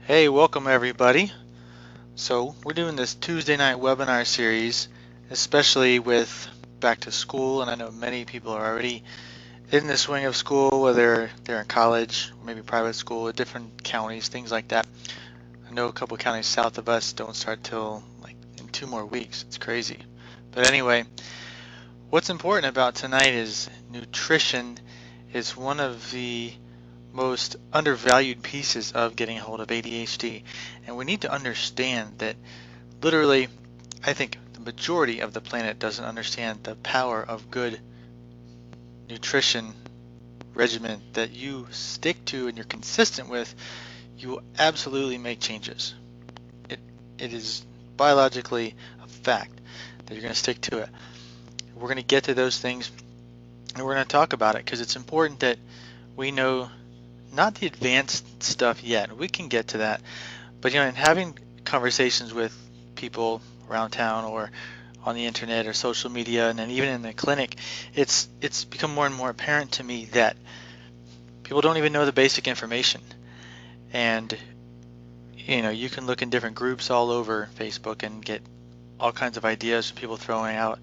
Hey, welcome everybody. So, we're doing this Tuesday night webinar series, especially with back to school, and I know many people are already in the swing of school, whether they're in college, maybe private school, different counties, things like that. I know a couple counties south of us don't start till like in 2 more weeks. It's crazy. But anyway, what's important about tonight is nutrition is one of the most undervalued pieces of getting a hold of ADHD. And we need to understand that literally, I think the majority of the planet doesn't understand the power of good nutrition regimen that you stick to and you're consistent with. You will absolutely make changes. It, it is biologically a fact that you're going to stick to it. We're going to get to those things and we're going to talk about it because it's important that we know not the advanced stuff yet. We can get to that. But in having conversations with people around town or on the internet or social media and then even in the clinic, it's become more and more apparent to me that people don't even know the basic information. And you can look in different groups all over Facebook and get all kinds of ideas from people throwing out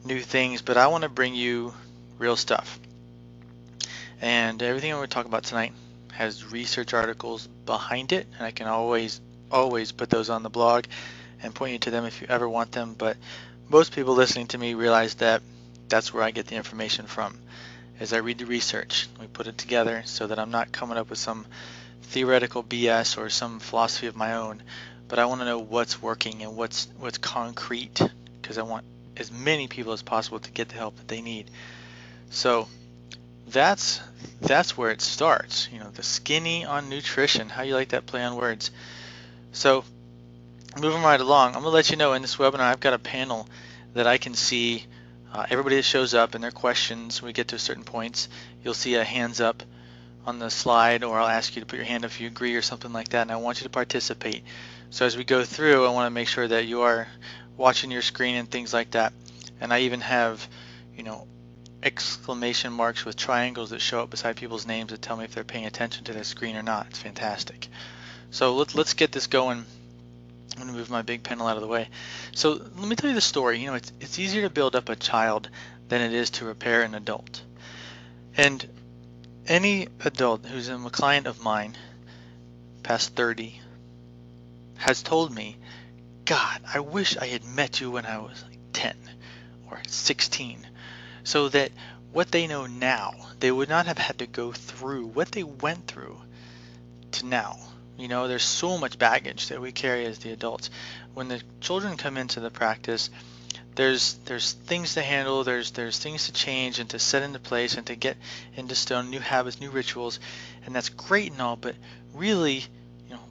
new things, but I want to bring you real stuff. And everything I'm going to talk about tonight has research articles behind it, and I can always put those on the blog and point you to them if you ever want them. But most people listening to me realize that that's where I get the information from. As I read the research, we put it together so that I'm not coming up with some theoretical BS or some philosophy of my own, but I want to know what's working and what's concrete because I want as many people as possible to get the help that they need. So that's where it starts. The skinny on nutrition. How you like that play on words? So moving right along, I'm gonna let you know in this webinar I've got a panel that I can see everybody that shows up and their questions. When we get to certain points, you'll see a hands up on the slide, or I'll ask you to put your hand up if you agree or something like that, and I want you to participate. So as we go through, I want to make sure that you are watching your screen and things like that. And I even have, you know, exclamation marks with triangles that show up beside people's names that tell me if they're paying attention to their screen or not. It's fantastic. So let's get this going. I'm going to move my big panel out of the way. So let me tell you the story. It's easier to build up a child than it is to repair an adult. And any adult who's a client of mine, past 30, has told me, God, I wish I had met you when I was like 10 or 16, so that what they know now, they would not have had to go through what they went through to now. There's so much baggage that we carry as the adults. When the children come into the practice, there's things to handle, there's things to change and to set into place and to get into stone, new habits, new rituals, and that's great and all, but really,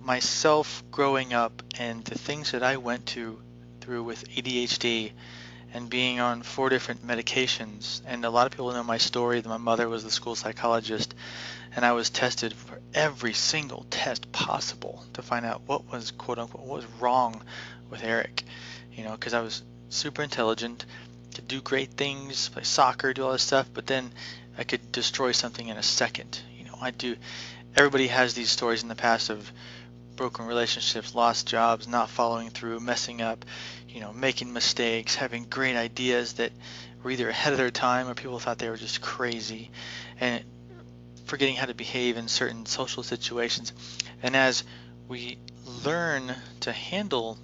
myself growing up and the things that I went through with ADHD and being on 4 different medications, and a lot of people know my story that my mother was the school psychologist and I was tested for every single test possible to find out what was quote unquote what was wrong with Eric, because I was super intelligent, could do great things, play soccer, do all this stuff, but then I could destroy something in a second. Everybody has these stories in the past of broken relationships, lost jobs, not following through, messing up, making mistakes, having great ideas that were either ahead of their time or people thought they were just crazy, and forgetting how to behave in certain social situations. And as we learn to handle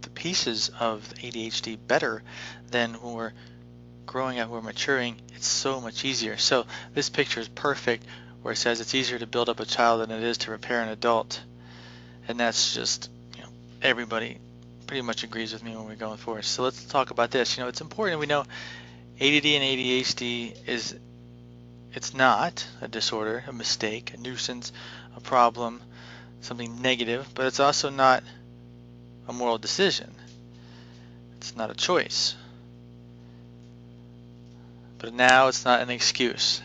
the pieces of ADHD better than when we're growing up, we're maturing, it's so much easier. So this picture is perfect where it says it's easier to build up a child than it is to repair an adult. And that's just, everybody pretty much agrees with me when we're going forward. So let's talk about this. It's important we know ADD and ADHD it's not a disorder, a mistake, a nuisance, a problem, something negative, but it's also not a moral decision. It's not a choice. But now it's not an excuse.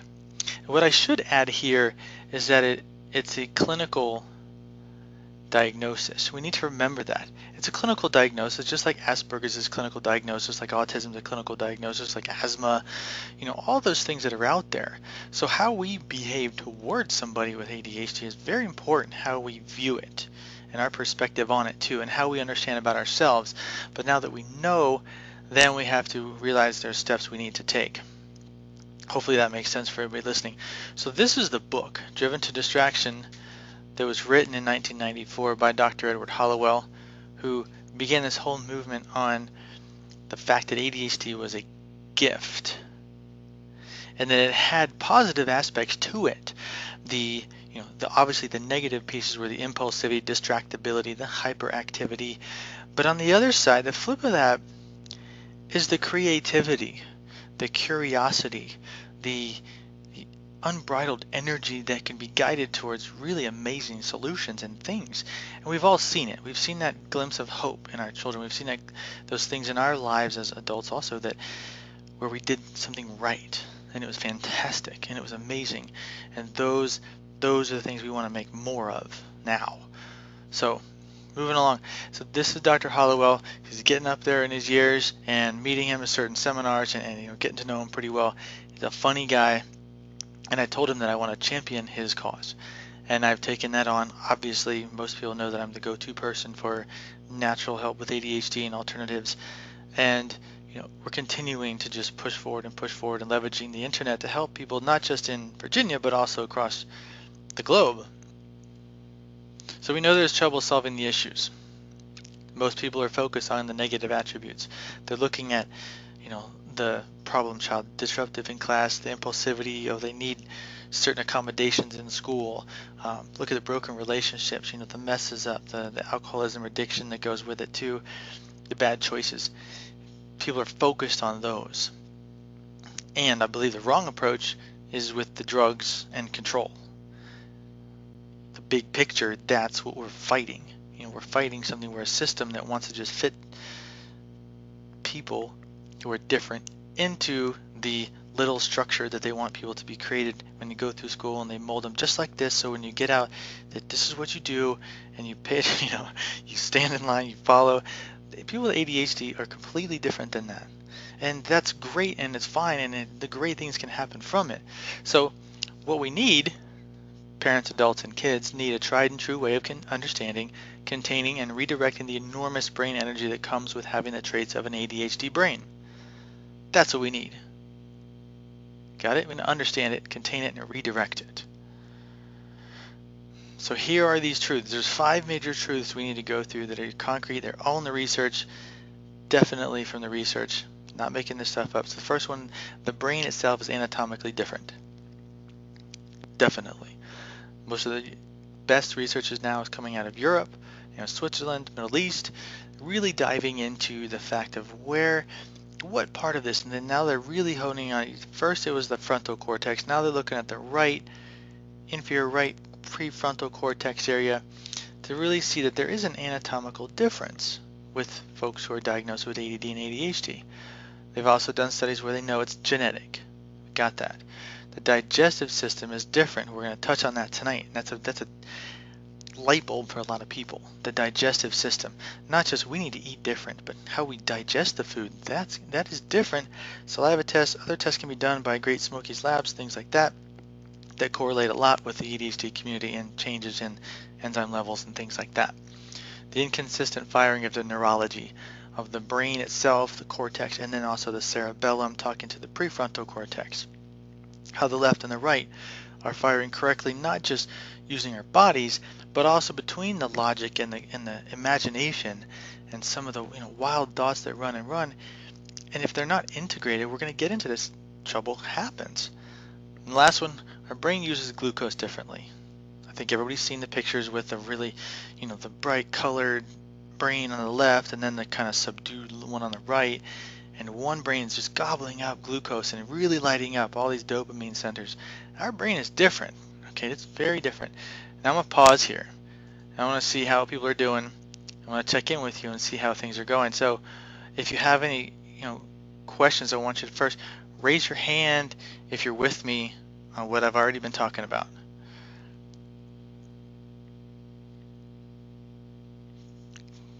And what I should add here is that it's a clinical diagnosis. We need to remember that. It's a clinical diagnosis, just like Asperger's is clinical diagnosis, like autism is a clinical diagnosis, like asthma, all those things that are out there. So how we behave towards somebody with ADHD is very important, how we view it. and our perspective on it too, and how we understand about ourselves. But now that we know, then we have to realize there's steps we need to take. Hopefully that makes sense for everybody listening. So this is the book, Driven to Distraction, that was written in 1994 by Dr. Edward Hallowell, who began this whole movement on the fact that ADHD was a gift and that it had positive aspects to it. Obviously the negative pieces were the impulsivity, distractibility, the hyperactivity. But on the other side, the flip of that is the creativity, the curiosity, the unbridled energy that can be guided towards really amazing solutions and things. And we've all seen it. We've seen that glimpse of hope in our children. We've seen those things in our lives as adults also, that where we did something right and it was fantastic and it was amazing. And those are the things we want to make more of now. So moving along. So this is Dr. Hallowell. He's getting up there in his years, and meeting him at certain seminars and getting to know him pretty well. He's a funny guy. And I told him that I want to champion his cause. And I've taken that on. Obviously, most people know that I'm the go-to person for natural help with ADHD and alternatives. And we're continuing to just push forward and leveraging the internet to help people, not just in Virginia, but also across the globe. So we know there's trouble solving the issues. Most people are focused on the negative attributes. They're looking at, the problem child, disruptive in class, the impulsivity, they need certain accommodations in school. Look at the broken relationships, the messes up, the alcoholism, addiction that goes with it too, the bad choices. People are focused on those. And I believe the wrong approach is with the drugs and control. The big picture, that's what we're fighting. We're fighting something, we're a system that wants to just fit people who are different into the little structure that they want people to be created when you go through school, and they mold them just like this. So when you get out, that this is what you do, and you pay, you stand in line, you follow. People with ADHD are completely different than that, and that's great, and it's fine, and the great things can happen from it. So what we need, parents, adults, and kids, need a tried and true way of understanding, containing, and redirecting the enormous brain energy that comes with having the traits of an ADHD brain. That's what we need. Got it? We need to understand it, contain it, and redirect it. So here are these truths. There's 5 major truths we need to go through that are concrete. They're all in the research, definitely from the research. Not making this stuff up. So the first one, the brain itself is anatomically different. Definitely. Most of the best research now is coming out of Europe, Switzerland, Middle East, really diving into the fact of what part of this, and then now they're really honing on. First it was the frontal cortex, now they're looking at the right, inferior right prefrontal cortex area to really see that there is an anatomical difference with folks who are diagnosed with ADD and ADHD. They've also done studies where they know it's genetic. Got that. The digestive system is different. We're going to touch on that tonight. That's a light bulb for a lot of people. The digestive system. Not just we need to eat different, but how we digest the food. That is different. Saliva tests, other tests can be done by Great Smokies Labs, things like that correlate a lot with the ADHD community and changes in enzyme levels and things like that. The inconsistent firing of the neurology of the brain itself, the cortex, and then also the cerebellum, talking to the prefrontal cortex. How the left and the right are firing correctly, not just using our bodies, but also between the logic and the imagination and some of the wild thoughts that run. And if they're not integrated, we're going to get into this trouble happens. And the last one, our brain uses glucose differently. I think everybody's seen the pictures with the really, the bright colored brain on the left and then the kind of subdued one on the right. And one brain is just gobbling up glucose and really lighting up all these dopamine centers. Our brain is different. Okay, it's very different. Now I'm going to pause here. I want to see how people are doing. I want to check in with you and see how things are going. So if you have any questions, I want you to first raise your hand if you're with me on what I've already been talking about.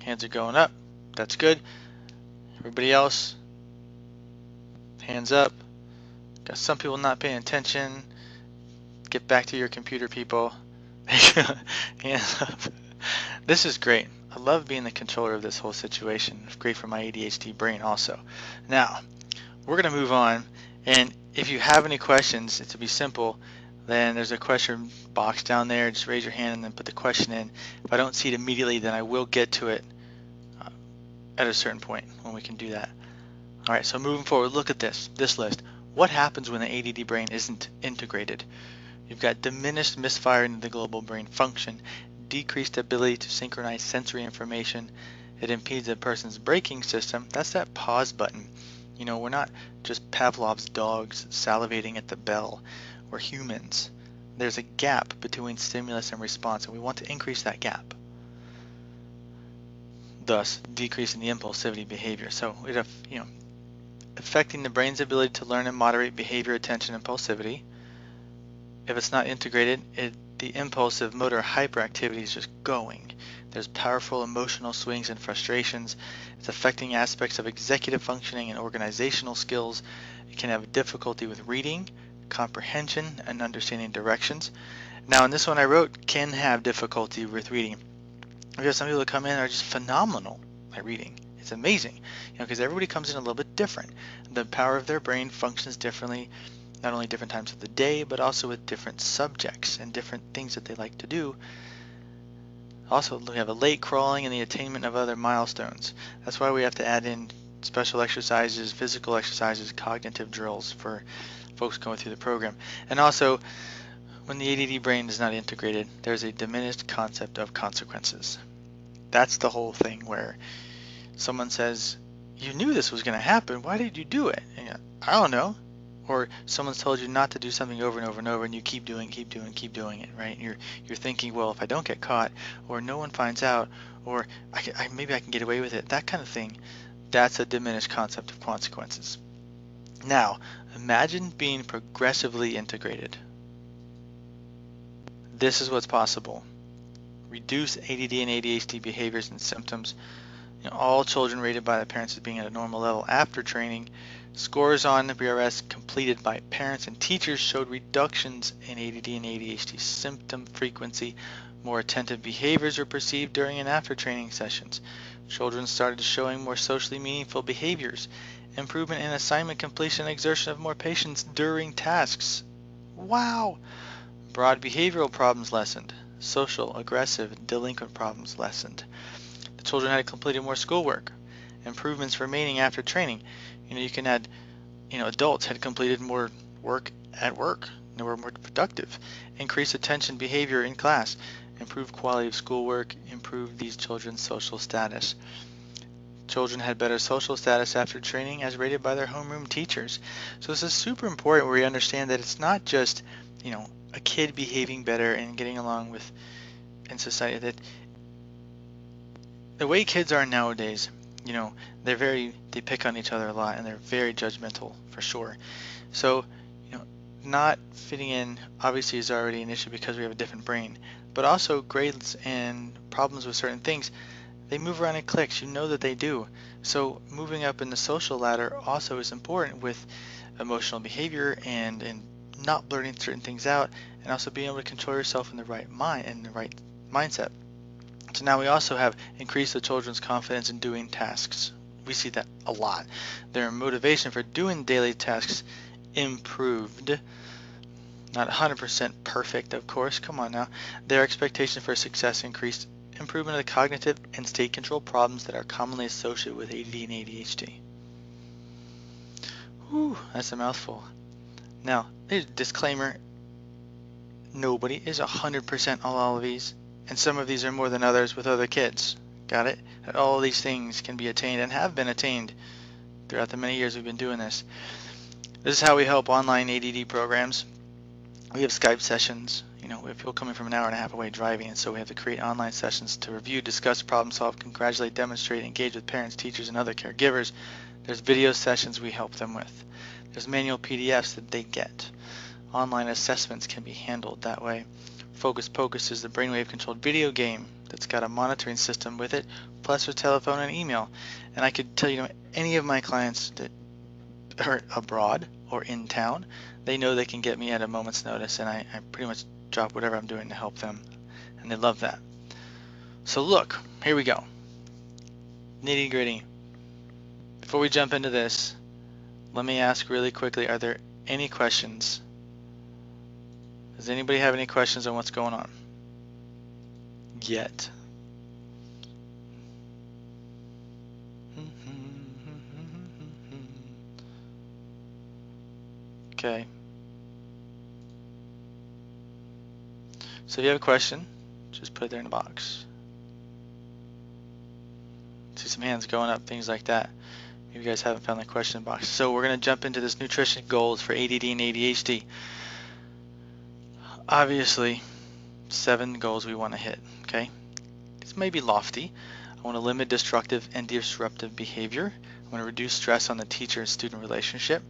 Hands are going up. That's good. Everybody else, hands up. Got some people not paying attention. Get back to your computer, people. Hands up. This is great. I love being the controller of this whole situation. It's great for my ADHD brain also. Now, we're going to move on, and if you have any questions, to be simple, then there's a question box down there. Just raise your hand and then put the question in. If I don't see it immediately, then I will get to it at a certain point when we can do that. All right, so moving forward, look at this list. What happens when the ADD brain isn't integrated? You've got diminished misfire in the global brain function, decreased ability to synchronize sensory information. It impedes a person's braking system. That's that pause button. You know, we're not just Pavlov's dogs salivating at the bell. We're humans. There's a gap between stimulus and response, and we want to increase that gap, thus decreasing the impulsivity behavior. So it, affecting the brain's ability to learn and moderate behavior, attention, impulsivity. If it's not integrated, the impulsive motor hyperactivity is just going. There's powerful emotional swings and frustrations. It's affecting aspects of executive functioning and organizational skills. It can have difficulty with reading, comprehension, and understanding directions. Now, in this one I wrote, can have difficulty with reading. We have some people that come in and are just phenomenal at reading. It's amazing, because everybody comes in a little bit different. The power of their brain functions differently, not only different times of the day, but also with different subjects and different things that they like to do. Also, we have a late crawling and the attainment of other milestones. That's why we have to add in special exercises, physical exercises, cognitive drills for folks going through the program. And also, when the ADD brain is not integrated, there's a diminished concept of consequences. That's the whole thing where someone says, you knew this was going to happen, why did you do it? And I don't know. Or someone's told you not to do something over and over and over, and you keep doing it, right? You're thinking, well, if I don't get caught, or no one finds out, or maybe I can get away with it, that kind of thing. That's a diminished concept of consequences. Now, imagine being progressively integrated. This is what's possible. Reduce ADD and ADHD behaviors and symptoms. All children rated by the parents as being at a normal level after training. Scores on the BRS completed by parents and teachers showed reductions in ADD and ADHD symptom frequency. More attentive behaviors were perceived during and after training sessions. Children started showing more socially meaningful behaviors. Improvement in assignment completion and exertion of more patience during tasks. Wow! Broad behavioral problems lessened. Social, aggressive, delinquent problems lessened. The children had completed more schoolwork. Improvements remaining after training. You can add, adults had completed more work at work. They were more productive. Increased attention behavior in class. Improved quality of schoolwork. Improved these children's social status. Children had better social status after training as rated by their homeroom teachers. So this is super important where we understand that it's not just, a kid behaving better and getting along with in society. That the way kids are nowadays, they pick on each other a lot and they're very judgmental for sure. So, not fitting in obviously is already an issue because we have a different brain, but also grades and problems with certain things, they move around in cliques, that they do. So moving up in the social ladder also is important with emotional behavior and not blurting certain things out, and also being able to control yourself in the right mind and the right mindset. So now we also have increased the children's confidence in doing tasks. We see that a lot. Their motivation for doing daily tasks improved. Not 100% perfect, of course. Come on now. Their expectation for success increased. Improvement of the cognitive and state control problems that are commonly associated with ADD and ADHD. Whew, that's a mouthful. Now, there's a disclaimer. Nobody is 100% on all of these, and some of these are more than others with other kids. Got it? That all of these things can be attained and have been attained throughout the many years we've been doing this. This is how we help online ADD programs. We have Skype sessions. We have people coming from an hour and a half away driving, and so we have to create online sessions to review, discuss, problem solve, congratulate, demonstrate, engage with parents, teachers, and other caregivers. There's video sessions we help them with. There's manual PDFs that they get. Online assessments can be handled that way. Focus Pocus is the brainwave-controlled video game that's got a monitoring system with it, plus a telephone and email. And I could tell you, any of my clients that are abroad or in town, they know they can get me at a moment's notice, and I pretty much drop whatever I'm doing to help them, and they love that. So look, here we go. Nitty gritty. Before we jump into this, let me ask really quickly, are there any questions? Does anybody have any questions on what's going on? Yet. Okay. So if you have a question, just put it there in the box. See some hands going up, things like that. Maybe you guys haven't found the question box. So we're going to jump into this nutrition goals for ADD and ADHD. Obviously, 7 goals we want to hit, okay? This may be lofty. I want to limit destructive and disruptive behavior. I want to reduce stress on the teacher and student relationship.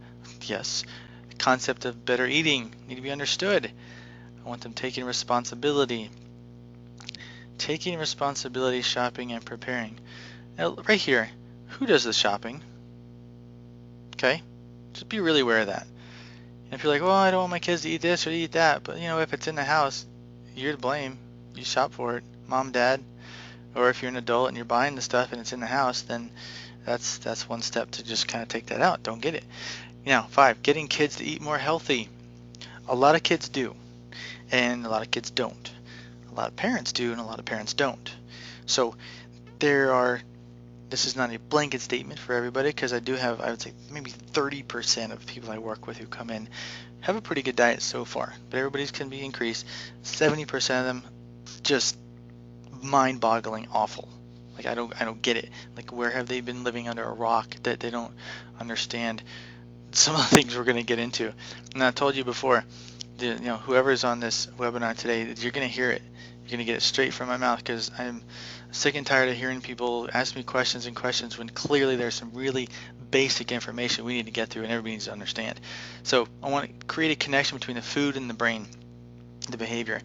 Yes. The concept of better eating need to be understood. I want them taking responsibility. Taking responsibility, shopping, and preparing. Now, right here, who does the shopping? Okay? Just be really aware of that. And if you're like, well, I don't want my kids to eat this or eat that, but if it's in the house, you're to blame. You shop for it, mom, dad, or if you're an adult and you're buying the stuff and it's in the house, then that's one step to just kind of take that out. Don't get it. 5, getting kids to eat more healthy. A lot of kids do, and a lot of kids don't. A lot of parents do, and a lot of parents don't. So this is not a blanket statement for everybody, because I would say maybe 30% of people I work with who come in have a pretty good diet so far, but everybody's can be increased. 70% of them just mind-boggling awful. Like I don't get it. Like, where have they been living under a rock that they don't understand some of the things we're going to get into? And I told you before, whoever's on this webinar today, you're going to hear it. You're going to get it straight from my mouth, because I'm sick and tired of hearing people ask me questions and questions when clearly there's some really basic information we need to get through and everybody needs to understand. So I want to create a connection between the food and the brain, the behavior,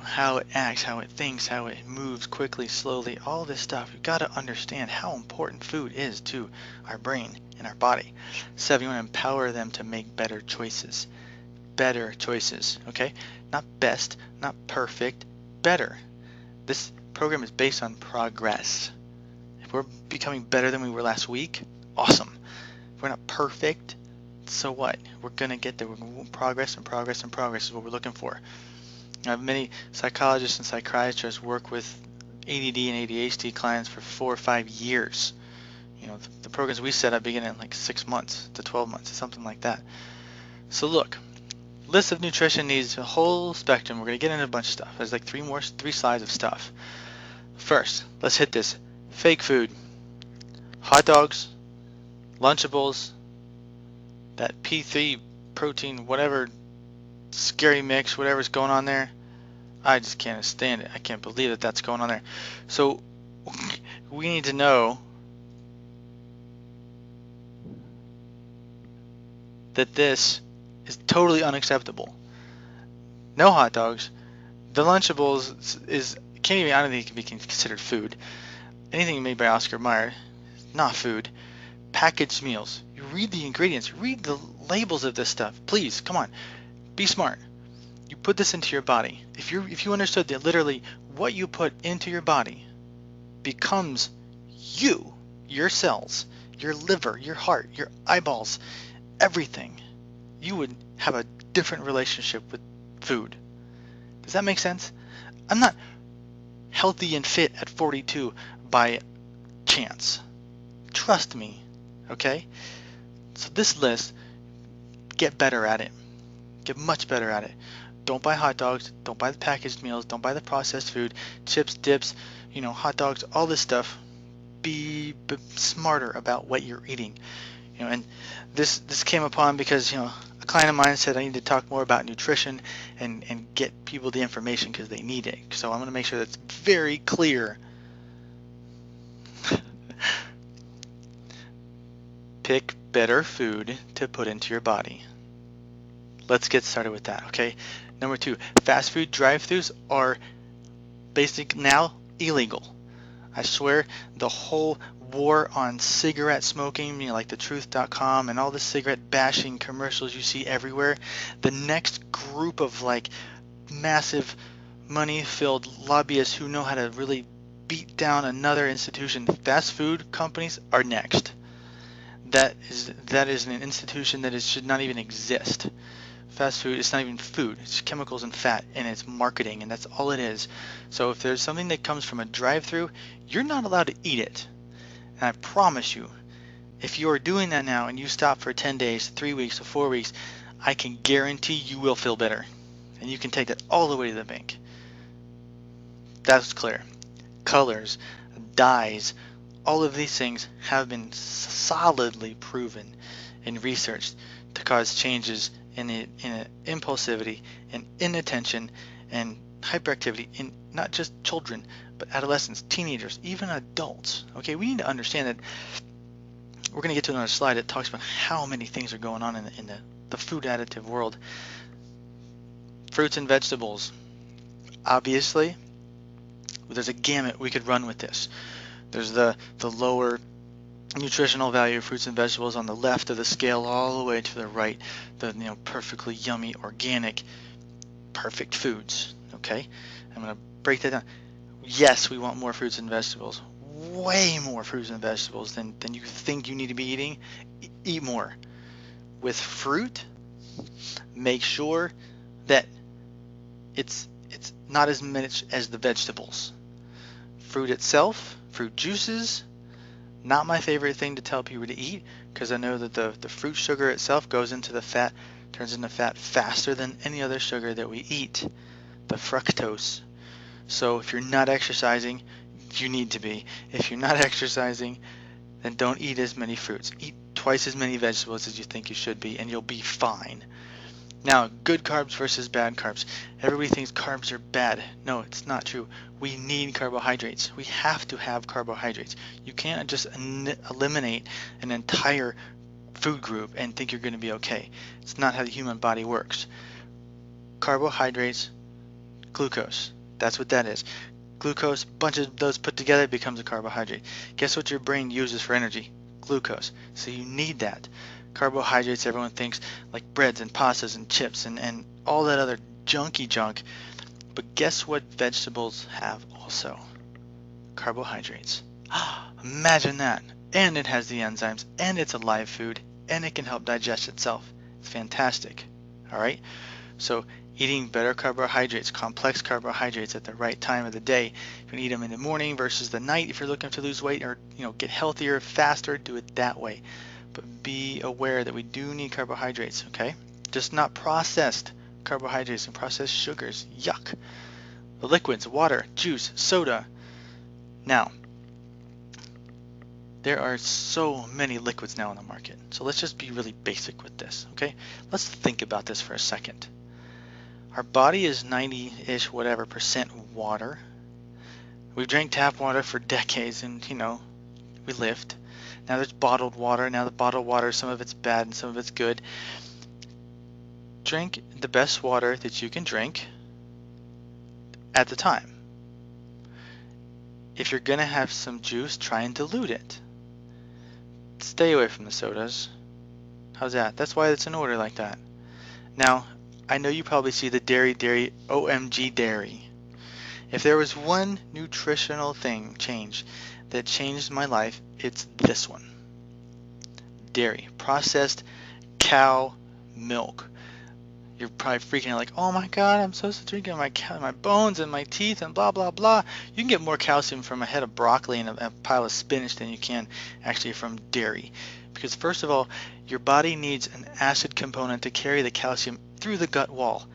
how it acts, how it thinks, how it moves quickly, slowly, all this stuff. You've got to understand how important food is to our brain and our body. 7, you want to empower them to make better choices. Better choices, okay? Not best, not perfect, better. This program is based on progress. If we're becoming better than we were last week, awesome. If we're not perfect, so what? We're going to get there. Progress and progress and progress is what we're looking for. I have many psychologists and psychiatrists work with ADD and ADHD clients for 4 or 5 years. The programs we set up begin in like 6 months to 12 months, something like that. So look, list of nutrition needs, a whole spectrum. We're going to get into a bunch of stuff. There's like 3 slides of stuff. First, let's hit this. Fake food. Hot dogs, Lunchables, that P3 protein, whatever, scary mix, whatever's going on there. I just can't stand it. I can't believe that that's going on there. So we need to know that this is totally unacceptable. No hot dogs. The Lunchables I don't think it can be considered food. Anything made by Oscar Mayer is not food. Packaged meals. You read the ingredients. Read the labels of this stuff. Please, come on. Be smart. You put this into your body. If you understood that literally what you put into your body becomes you, your cells, your liver, your heart, your eyeballs, everything, you would have a different relationship with food. Does that make sense? I'm not healthy and fit at 42 by chance. Trust me, okay? So this list, get better at it. Get much better at it. Don't buy hot dogs. Don't buy the packaged meals. Don't buy the processed food, chips, dips, hot dogs, all this stuff. Be smarter about what you're eating. And this came upon because a client of mine said I need to talk more about nutrition and get people the information because they need it. So I'm going to make sure that's very clear. Pick better food to put into your body. Let's get started with that, okay? Number 2, fast food drive-thrus are now illegal. I swear the whole war on cigarette smoking, like the truth.com and all the cigarette bashing commercials you see everywhere, the next group of like massive money-filled lobbyists who know how to really beat down another institution. Fast food companies are next. That is an institution that should not even exist. Fast food, it's not even food. It's chemicals and fat, and it's marketing, and that's all it is. So if there's something that comes from a drive-through, you're not allowed to eat it. And I promise you, if you are doing that now and you stop for 10 days, 3 weeks, or 4 weeks, I can guarantee you will feel better. And you can take that all the way to the bank. That's clear. Colors, dyes, all of these things have been solidly proven and researched to cause changes in impulsivity and inattention and hyperactivity in not just children, but adolescents, teenagers, even adults. Okay, we need to understand that we're going to get to another slide that talks about how many things are going on in the food additive world. Fruits and vegetables. Obviously, there's a gamut we could run with this. There's the lower nutritional value of fruits and vegetables on the left of the scale all the way to the right, the perfectly yummy, organic, perfect foods. Okay, I'm going to break that down. Yes, we want more fruits and vegetables, way more fruits and vegetables than you think you need to be eating. Eat more. With fruit, make sure that it's not as much as the vegetables. Fruit itself, fruit juices, not my favorite thing to tell people to eat, because I know that the fruit sugar itself goes into the fat, turns into fat faster than any other sugar that we eat, the fructose. So if you're not exercising, you need to be. If you're not exercising, then don't eat as many fruits. Eat twice as many vegetables as you think you should be, and you'll be fine. Now, good carbs versus bad carbs. Everybody thinks carbs are bad. No, it's not true. We need carbohydrates. We have to have carbohydrates. You can't just eliminate an entire food group and think you're going to be okay. It's not how the human body works. Carbohydrates, glucose. That's what that is. Glucose, a bunch of those put together becomes a carbohydrate. Guess what your brain uses for energy? Glucose. So you need that. Carbohydrates, everyone thinks like breads and pastas and chips and all that other junky junk. But guess what vegetables have also? Carbohydrates. Imagine that. And it has the enzymes, and it's a live food, and it can help digest itself. It's fantastic. All right? So eating better carbohydrates, complex carbohydrates at the right time of the day. You can eat them in the morning versus the night if you're looking to lose weight or get healthier faster, do it that way. But be aware that we do need carbohydrates, okay? Just not processed carbohydrates and processed sugars. Yuck. The liquids, water, juice, soda. Now, there are so many liquids now on the market. So let's just be really basic with this, okay? Let's think about this for a second. Our body is 90-ish whatever percent water. We've drank tap water for decades and, we lived. Now there's bottled water. Now the bottled water, some of it's bad and some of it's good. Drink the best water that you can drink at the time. If you're going to have some juice, try and dilute it. Stay away from the sodas. How's that? That's why it's in order like that. Now, I know you probably see the dairy, OMG dairy. If there was one nutritional change that changed my life, it's this one. Dairy, processed cow milk. You're probably freaking out like, oh my God, I'm supposed to drink it in my bones and my teeth and blah, blah, blah. You can get more calcium from a head of broccoli and a pile of spinach than you can actually from dairy. Because first of all, your body needs an acid component to carry the calcium through the gut wall.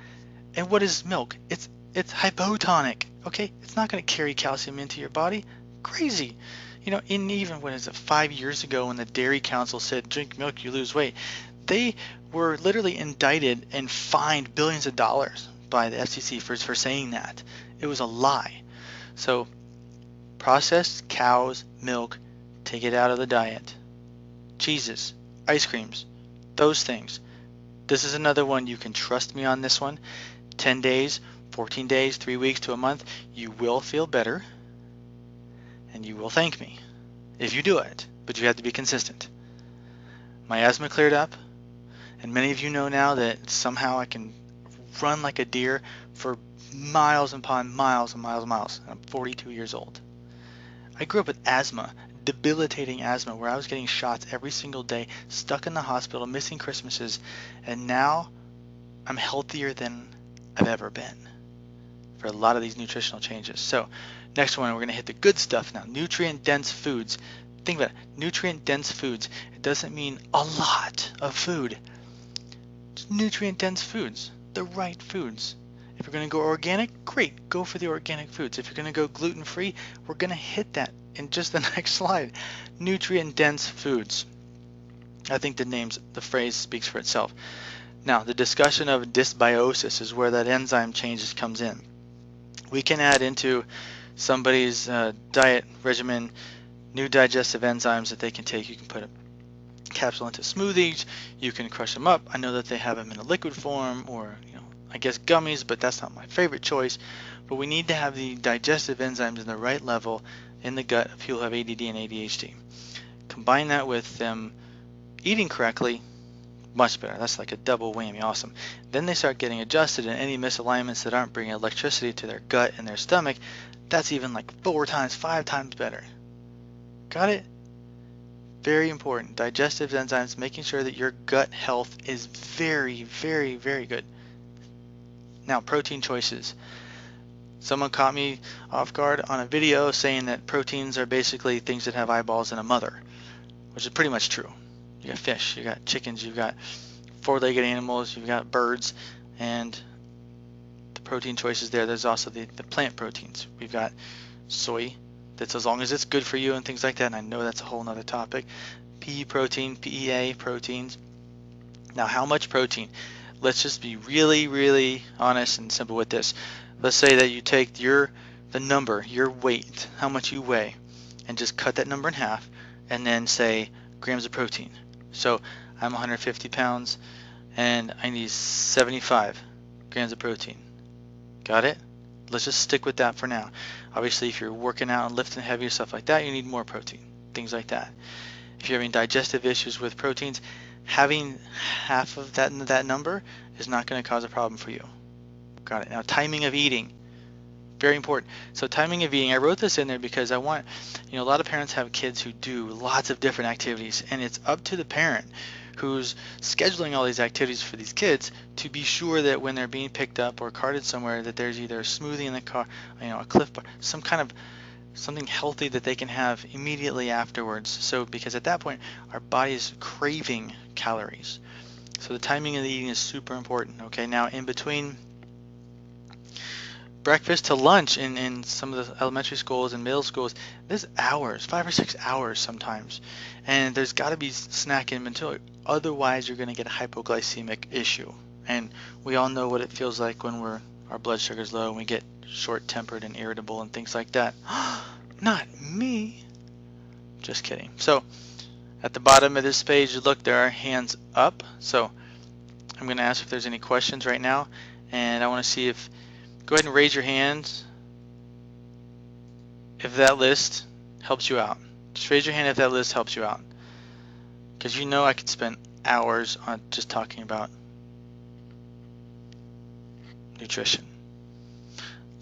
And what is milk? It's hypotonic, okay? It's not going to carry calcium into your body. Crazy. Even 5 years ago when the Dairy Council said drink milk, you lose weight, they were literally indicted and fined billions of dollars by the FCC for saying that. It was a lie. So processed cows, milk, take it out of the diet. Cheeses, ice creams, those things. This is another one. You can trust me on this one. 10 days, 14 days, 3 weeks to a month, you will feel better. And you will thank me if you do it, but you have to be consistent. My asthma cleared up, and many of you know now that somehow I can run like a deer for miles upon miles and miles and miles. I'm 42 years old. I grew up with asthma, debilitating asthma, where I was getting shots every single day, stuck in the hospital, missing Christmases, and now I'm healthier than I've ever been for a lot of these nutritional changes. So next one, we're going to hit the good stuff now. Nutrient-dense foods. Think about it. Nutrient-dense foods. It doesn't mean a lot of food. Just nutrient-dense foods. The right foods. If you're going to go organic, great. Go for the organic foods. If you're going to go gluten-free, we're going to hit that in just the next slide. Nutrient-dense foods. I think the phrase speaks for itself. Now, the discussion of dysbiosis is where that enzyme changes comes in. We can add into somebody's diet regimen new digestive enzymes that they can take. You can put a capsule into smoothies. You can crush them up. I know that they have them in a liquid form, or I guess gummies, but that's not my favorite choice. But we need to have the digestive enzymes in the right level in the gut of people who have ADD and ADHD. Combine that with them eating correctly, much better. That's like a double whammy. Awesome. Then they start getting adjusted, and any misalignments that aren't bringing electricity to their gut and their stomach, that's even like 4 times, 5 times better. Got it? Very important. Digestive enzymes, making sure that your gut health is very, very, very good. Now, protein choices. Someone caught me off guard on a video saying that proteins are basically things that have eyeballs and a mother, which is pretty much true. You got fish, you got chickens, you've got 4-legged animals, you've got birds, and the protein choices there. There's also the plant proteins. We've got soy, that's as long as it's good for you and things like that, and I know that's a whole nother topic. Pea protein, PEA proteins. Now, how much protein? Let's just be really, really honest and simple with this. Let's say that you take the number, your weight, how much you weigh, and just cut that number in half, and then say grams of protein. So I'm 150 pounds, and I need 75 grams of protein. Got it? Let's just stick with that for now. Obviously, if you're working out and lifting heavy or stuff like that, you need more protein, things like that. If you're having digestive issues with proteins, having half of that number is not going to cause a problem for you. Got it. Now, timing of eating, very important. So timing of eating, I wrote this in there because I want, a lot of parents have kids who do lots of different activities, and it's up to the parent who's scheduling all these activities for these kids to be sure that when they're being picked up or carted somewhere, that there's either a smoothie in the car, a Cliff Bar, something healthy that they can have immediately afterwards. So because at that point our body is craving calories. So the timing of the eating is super important. Okay, now in between breakfast to lunch in some of the elementary schools and middle schools, there's hours, 5 or 6 hours sometimes, and there's got to be snack inventory. Otherwise, you're going to get a hypoglycemic issue, and we all know what it feels like when our blood sugar's low and we get short-tempered and irritable and things like that. Not me. Just kidding. So at the bottom of this page, look, there are hands up. So I'm going to ask if there's any questions right now, and I want to see if. Go ahead and raise your hands if that list helps you out. Just raise your hand if that list helps you out. Because I could spend hours on just talking about nutrition.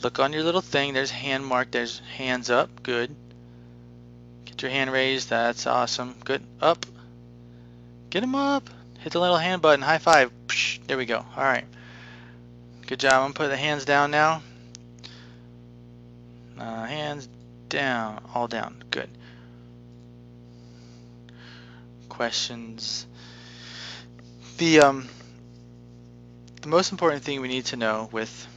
Look on your little thing. There's a hand mark. There's hands up. Good. Get your hand raised. That's awesome. Good. Up. Get them up. Hit the little hand button. High five. There we go. All right. Good job. I'm going to put the hands down now. Hands down. All down. Good. Questions? The most important thing we need to know with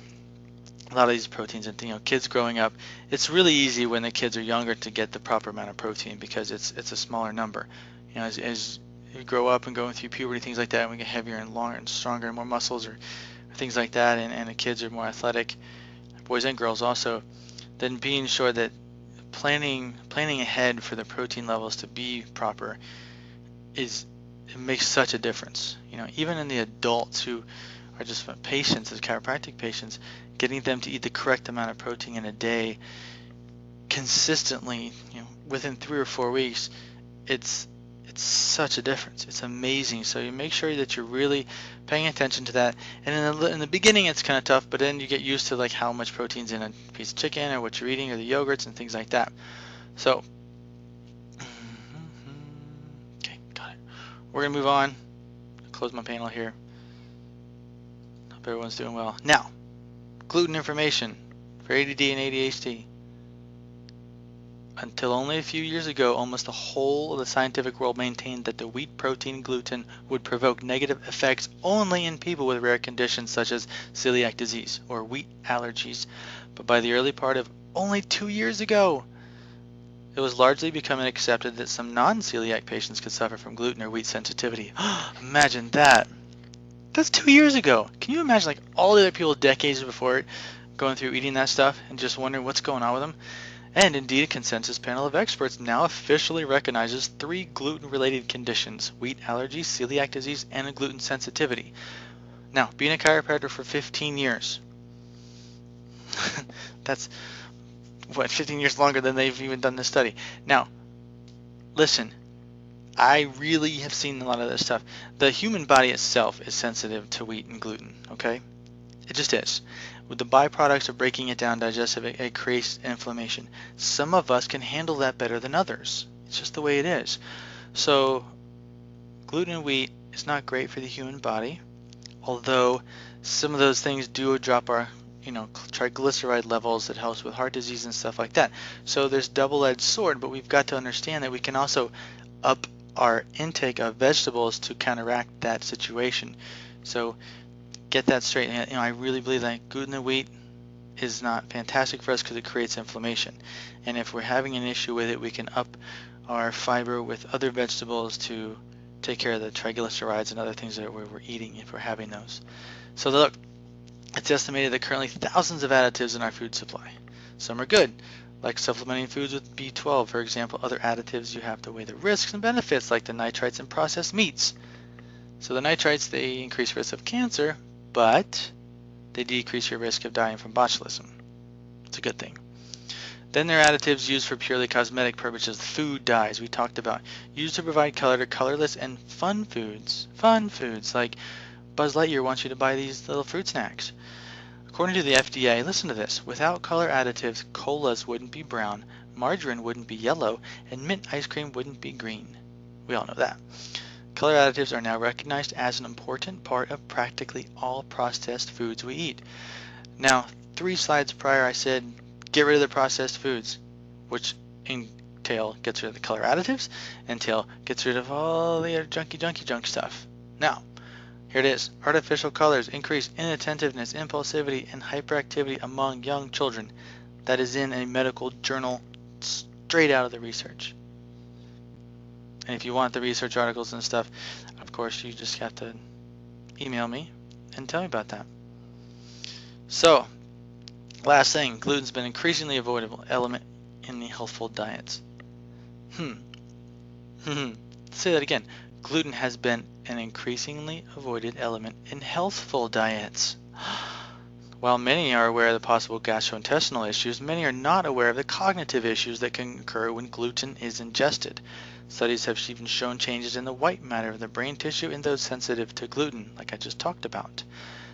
a lot of these proteins and kids growing up, it's really easy when the kids are younger to get the proper amount of protein because it's a smaller number. As you grow up and go through puberty, things like that, and we get heavier and longer and stronger and more muscles or things like that, and the kids are more athletic, boys and girls also, then being sure that planning ahead for the protein levels to be proper it makes such a difference. Even in the adults who are just patients, as chiropractic patients, getting them to eat the correct amount of protein in a day consistently, within 3 or 4 weeks, it's such a difference. It's amazing. So you make sure that you're really paying attention to that. And in the beginning, it's kind of tough, but then you get used to like how much protein's in a piece of chicken or what you're eating or the yogurts and things like that. So, okay, got it. We're going to move on. Close my panel here. Hope everyone's doing well. Now, gluten information for ADD and ADHD. Until only a few years ago, almost the whole of the scientific world maintained that the wheat protein gluten would provoke negative effects only in people with rare conditions such as celiac disease or wheat allergies. But by the early part of only 2 years ago, it was largely becoming accepted that some non-celiac patients could suffer from gluten or wheat sensitivity. Imagine that. That's 2 years ago. Can you imagine like all the other people decades before it going through eating that stuff and just wondering what's going on with them? And indeed, a consensus panel of experts now officially recognizes 3 gluten-related conditions: wheat allergy, celiac disease, and a gluten sensitivity. Now, being a chiropractor for 15 years, that's, 15 years longer than they've even done this study. Now, listen, I really have seen a lot of this stuff. The human body itself is sensitive to wheat and gluten, okay? It just is. With the byproducts of breaking it down digestively, it creates inflammation. Some of us can handle that better than others. It's just the way it is. So gluten and wheat is not great for the human body, although some of those things do drop our triglyceride levels. That helps with heart disease and stuff like that. So there's double-edged sword, but we've got to understand that we can also up our intake of vegetables to counteract that situation. So get that straight. I really believe that gluten and wheat is not fantastic for us because it creates inflammation. And if we're having an issue with it, we can up our fiber with other vegetables to take care of the triglycerides and other things that we're eating if we're having those. So look, it's estimated that currently thousands of additives in our food supply. Some are good, like supplementing foods with B12, for example. Other additives, you have to weigh the risks and benefits, like the nitrites in processed meats. So the nitrites, they increase risk of cancer, but they decrease your risk of dying from botulism. It's a good thing. Then there are additives used for purely cosmetic purposes. Food dyes we talked about, used to provide color to colorless and fun foods. Fun foods like Buzz Lightyear wants you to buy these little fruit snacks. According to the FDA, listen to this, without color additives, colas wouldn't be brown, margarine wouldn't be yellow, and mint ice cream wouldn't be green. We all know that. Color additives are now recognized as an important part of practically all processed foods we eat. Now, 3 slides prior I said get rid of the processed foods, which entail gets rid of the color additives, entail gets rid of all the other junk stuff. Now, here it is. Artificial colors increase inattentiveness, impulsivity, and hyperactivity among young children. That is in a medical journal straight out of the research. And if you want the research articles and stuff, of course, you just have to email me and tell me about that. So, last thing, gluten's been an increasingly avoidable element in the healthful diets. Say that again. Gluten has been an increasingly avoided element in healthful diets. While many are aware of the possible gastrointestinal issues, many are not aware of the cognitive issues that can occur when gluten is ingested. Studies have even shown changes in the white matter of the brain tissue in those sensitive to gluten, like I just talked about.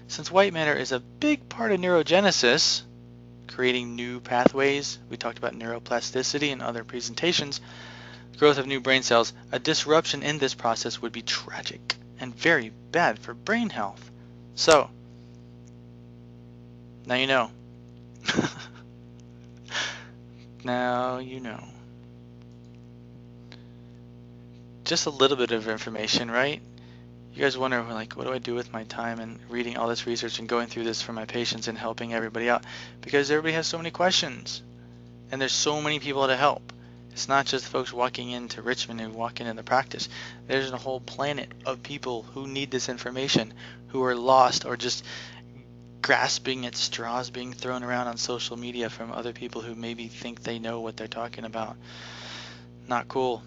Since white matter is a big part of neurogenesis, creating new pathways, we talked about neuroplasticity in other presentations, growth of new brain cells, a disruption in this process would be tragic and very bad for brain health. So, now you know. Now you know. Just a little bit of information, right? You guys wonder, like, what do I do with my time and reading all this research and going through this for my patients and helping everybody out? Because everybody has so many questions, and there's so many people to help. It's not just folks walking into Richmond who walk into the practice. There's a whole planet of people who need this information, who are lost or just grasping at straws being thrown around on social media from other people who maybe think they know what they're talking about. Not cool.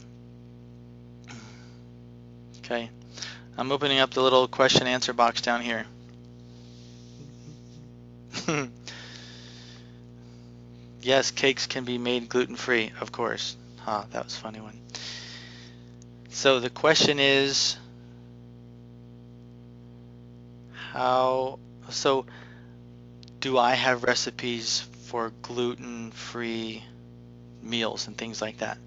Okay, I'm opening up the little question answer box down here. Yes, cakes can be made gluten-free, of course. That was a funny one. So the question is, do I have recipes for gluten-free meals and things like that.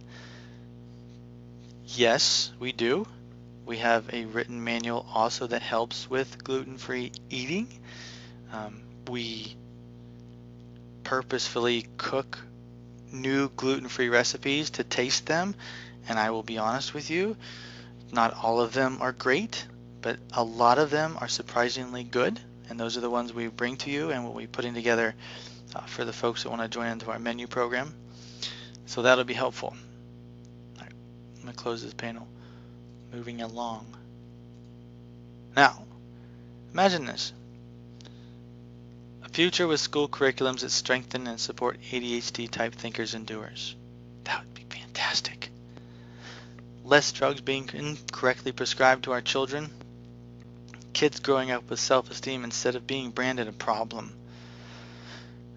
Yes, we do. We have a written manual also that helps with gluten-free eating. We purposefully cook new gluten-free recipes to taste them, and I will be honest with you, not all of them are great, but a lot of them are surprisingly good, and those are the ones we bring to you and what we're putting together for the folks that want to join into our menu program. So that'll be helpful. All right, I'm going to close this panel. Moving along. Now, imagine this. A future with school curriculums that strengthen and support ADHD type thinkers and doers. That would be fantastic. Less drugs being incorrectly prescribed to our children. Kids growing up with self-esteem instead of being branded a problem.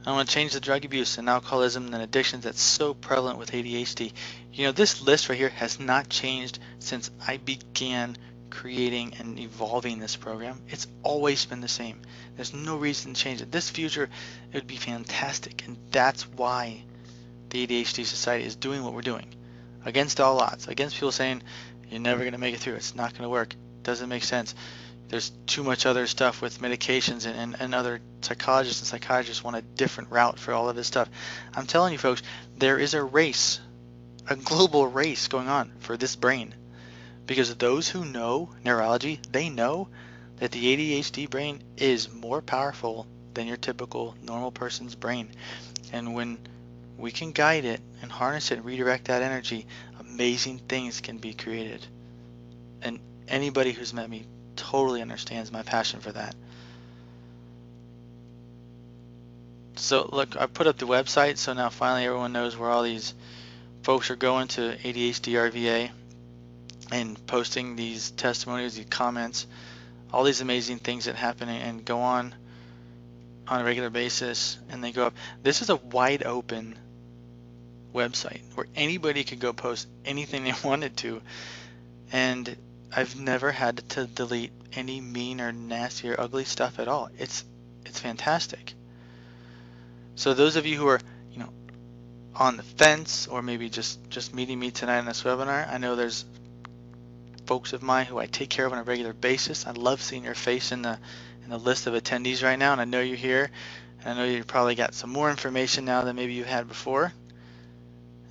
I want to change the drug abuse and alcoholism and addictions that's so prevalent with ADHD. You know, this list right here has not changed since I began creating and evolving this program. It's always been the same. There's no reason to change it. This future, it would be fantastic, and that's why the ADHD Society is doing what we're doing. Against all odds, against people saying, you're never going to make it through, it's not going to work, it doesn't make sense. There's too much other stuff with medications, and other psychologists and psychiatrists want a different route for all of this stuff. I'm telling you folks, there is a race, a global race going on for this brain. Because those who know neurology, they know that the ADHD brain is more powerful than your typical normal person's brain. And when we can guide it and harness it and redirect that energy, amazing things can be created. And anybody who's met me totally understands my passion for that. So look, I put up the website, so now finally everyone knows where all these folks are going to ADHD RVA and posting these testimonies, these comments, all these amazing things that happen and go on a regular basis, and they go up. This is a wide open website where anybody could go post anything they wanted to, and I've never had to delete any mean or nasty or ugly stuff at all. It's fantastic. So those of you who are, on the fence, or maybe just meeting me tonight in this webinar, I know there's folks of mine who I take care of on a regular basis. I love seeing your face in the list of attendees right now, and I know you're here, and I know you probably got some more information now than maybe you had before,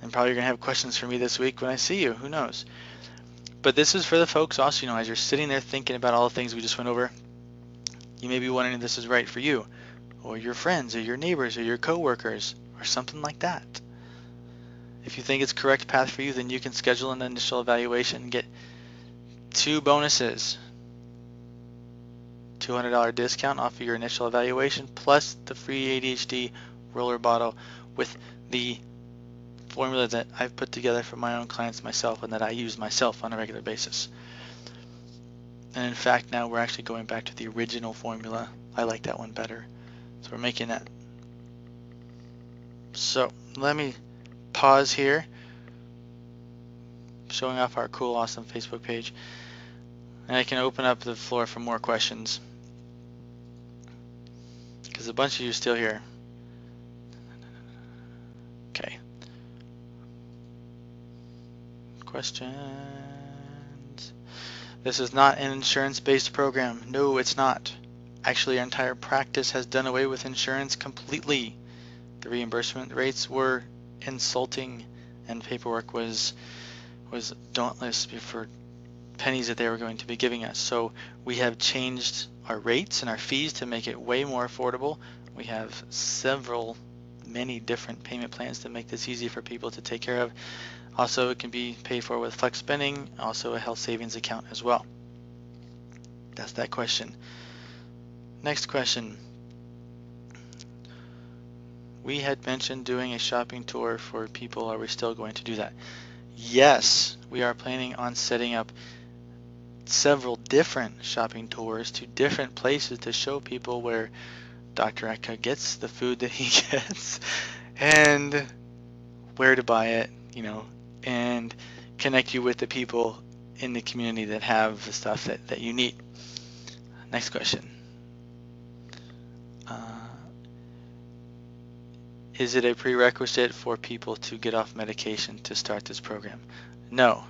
and probably you're gonna have questions for me this week when I see you. Who knows? But this is for the folks also, as you're sitting there thinking about all the things we just went over, you may be wondering if this is right for you, or your friends, or your neighbors, or your coworkers, or something like that. If you think it's the correct path for you, then you can schedule an initial evaluation and get 2 bonuses. $200 discount off of your initial evaluation, plus the free ADHD roller bottle with the formula that I've put together for my own clients myself and that I use myself on a regular basis. And in fact, now we're actually going back to the original formula. I like that one better. So we're making that. So let me pause here, showing off our cool, awesome Facebook page. And I can open up the floor for more questions, because a bunch of you are still here. Okay. Questions? This is not an insurance-based program. No, it's not. Actually, our entire practice has done away with insurance completely. The reimbursement rates were insulting, and paperwork was dauntless for pennies that they were going to be giving us. So we have changed our rates and our fees to make it way more affordable. We have many different payment plans to make this easy for people to take care of. Also, it can be paid for with flex spending, also a health savings account as well. That's that question. Next question. We had mentioned doing a shopping tour for people. Are we still going to do that? Yes, we are planning on setting up several different shopping tours to different places to show people where Dr. Eka gets the food that he gets and where to buy it, and connect you with the people in the community that have the stuff that you need. Next question. Is it a prerequisite for people to get off medication to start this program? No.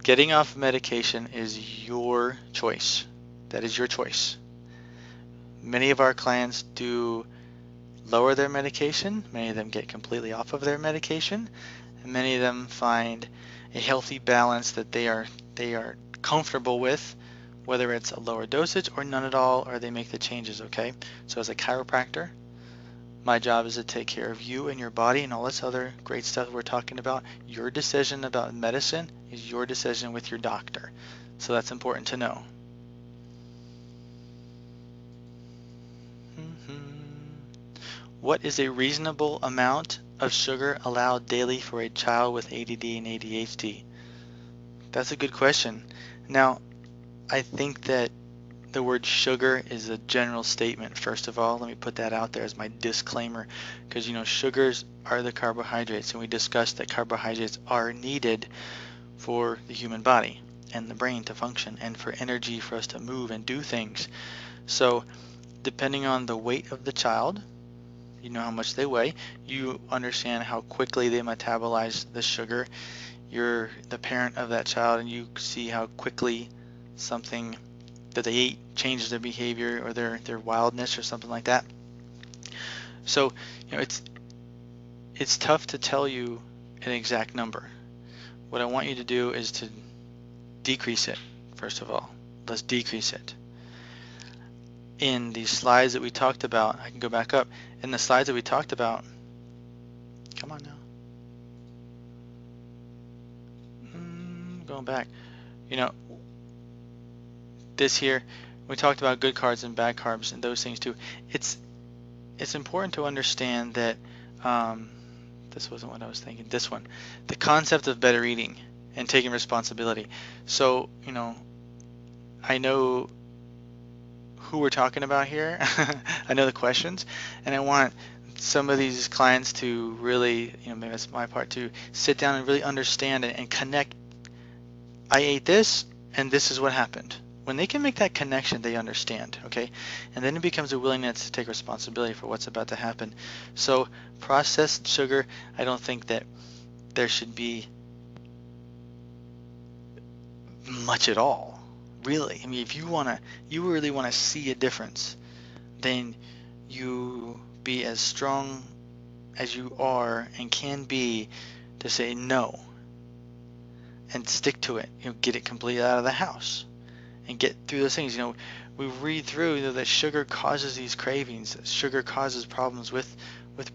Getting off medication is your choice. That is your choice. Many of our clients do lower their medication. Many of them get completely off of their medication. And many of them find a healthy balance that they are comfortable with, whether it's a lower dosage or none at all, or they make the changes, okay? So as a chiropractor, my job is to take care of you and your body and all this other great stuff we're talking about. Your decision about medicine is your decision with your doctor. So that's important to know. What is a reasonable amount of sugar allowed daily for a child with ADD and ADHD? That's a good question. Now, I think that the word sugar is a general statement. First of all, let me put that out there as my disclaimer, because sugars are the carbohydrates, and we discussed that carbohydrates are needed for the human body and the brain to function and for energy for us to move and do things. So depending on the weight of the child, you know how much they weigh, you understand how quickly they metabolize the sugar. You're the parent of that child, and you see how quickly something that they eat changes their behavior or their wildness or something like that. So it's tough to tell you an exact number. What I want you to do is to decrease it. First of all, let's decrease it. In the slides that we talked about, I can go back up. In the slides that we talked about, come on now. Going back. This here, we talked about good carbs and bad carbs and those things too. It's important to understand that this wasn't what I was thinking. This one, the concept of better eating and taking responsibility. So I know who we're talking about here. I know the questions, and I want some of these clients to really, maybe that's my part, to sit down and really understand and connect. I ate this, and this is what happened. When they can make that connection, they understand, okay? And then it becomes a willingness to take responsibility for what's about to happen. So processed sugar, I don't think that there should be much at all, really. I mean, if you really want to see a difference, then you be as strong as you are and can be to say no and stick to it. Get it completely out of the house and get through those things. We read through that sugar causes these cravings. Sugar causes problems with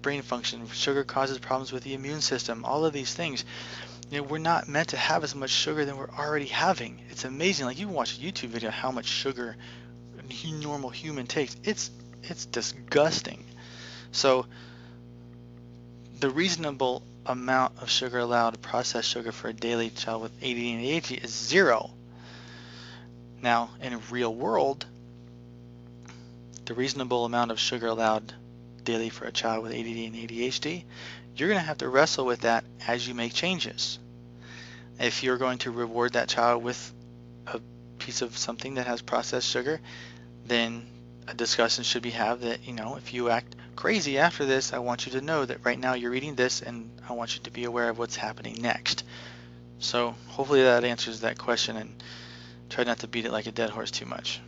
brain function. Sugar causes problems with the immune system. All of these things. We're not meant to have as much sugar than we're already having. It's amazing. Like, you can watch a YouTube video how much sugar a normal human takes. It's disgusting. So the reasonable amount of sugar allowed, processed sugar, for a daily child with ADD and ADHD is 0. Now, in a real world, the reasonable amount of sugar allowed daily for a child with ADD and ADHD, you're going to have to wrestle with that as you make changes. If you're going to reward that child with a piece of something that has processed sugar, then a discussion should be had that, if you act crazy after this, I want you to know that right now you're eating this, and I want you to be aware of what's happening next. So hopefully that answers that question, and try not to beat it like a dead horse too much.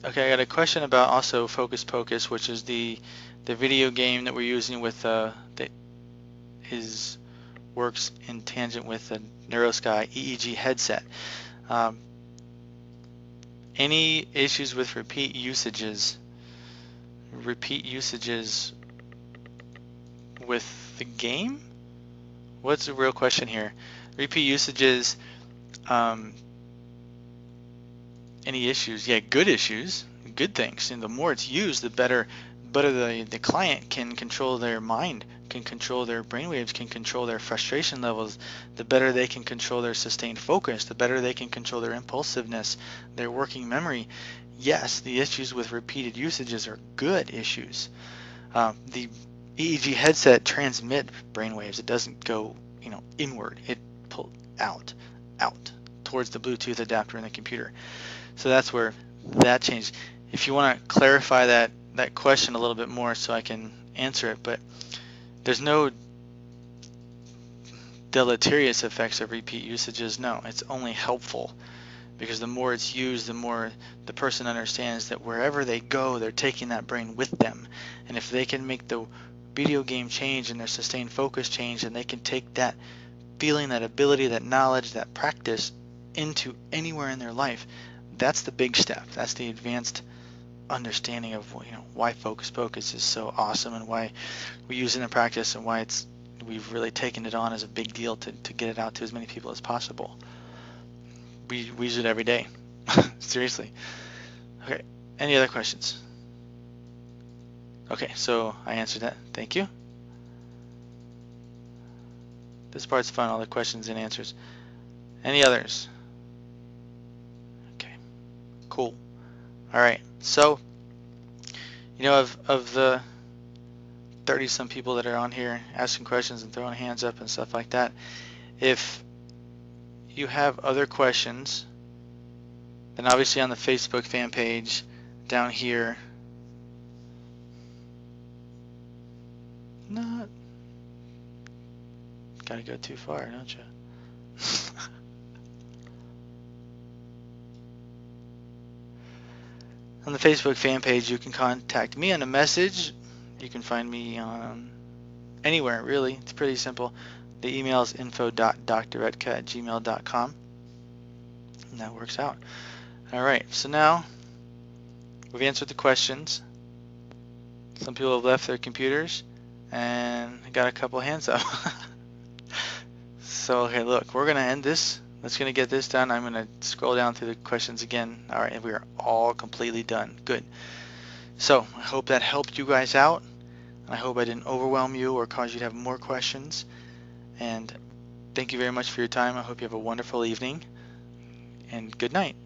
Okay, I got a question about also Focus Pocus, which is the video game that we're using with that is works in tangent with the NeuroSky EEG headset. Any issues with repeat usages with the game? What's the real question here? Repeat usages, any issues? Yeah, good issues, good things. And the more it's used, the better the client can control their mind, can control their brainwaves, can control their frustration levels, the better they can control their sustained focus, the better they can control their impulsiveness, their working memory. Yes, the issues with repeated usages are good issues. The EEG headset transmits brainwaves. It doesn't go, inward. It pulls out. out towards the Bluetooth adapter in the computer. So that's where that changed. If you want to clarify that question a little bit more so I can answer it, but there's no deleterious effects of repeat usages. No, it's only helpful, because the more it's used, the more the person understands that wherever they go, they're taking that brain with them. And if they can make the video game change and their sustained focus change, and they can take that feeling, that ability, that knowledge, that practice into anywhere in their life, that's the big step. That's the advanced understanding of why Focus Pocus is so awesome, and why we use it in practice, and why we've really taken it on as a big deal to get it out to as many people as possible. We use it every day. Seriously. Okay, any other questions? Okay, so I answered that. Thank you. This part's fun, all the questions and answers. Any others? Okay, cool. All right, so of the 30 some people that are on here asking questions and throwing hands up and stuff like that, if you have other questions, then obviously on the Facebook fan page down here, not gotta go too far, don't you? On the Facebook fan page, you can contact me on a message. You can find me on anywhere, really. It's pretty simple. The email is info.drredka@gmail.com, and that works out. All right, so now we've answered the questions. Some people have left their computers, and I got a couple hands up. So, okay, look, we're going to end this. Let's going to get this done. I'm going to scroll down through the questions again. All right, and we are all completely done. Good. So, I hope that helped you guys out. I hope I didn't overwhelm you or cause you to have more questions. And thank you very much for your time. I hope you have a wonderful evening, and good night.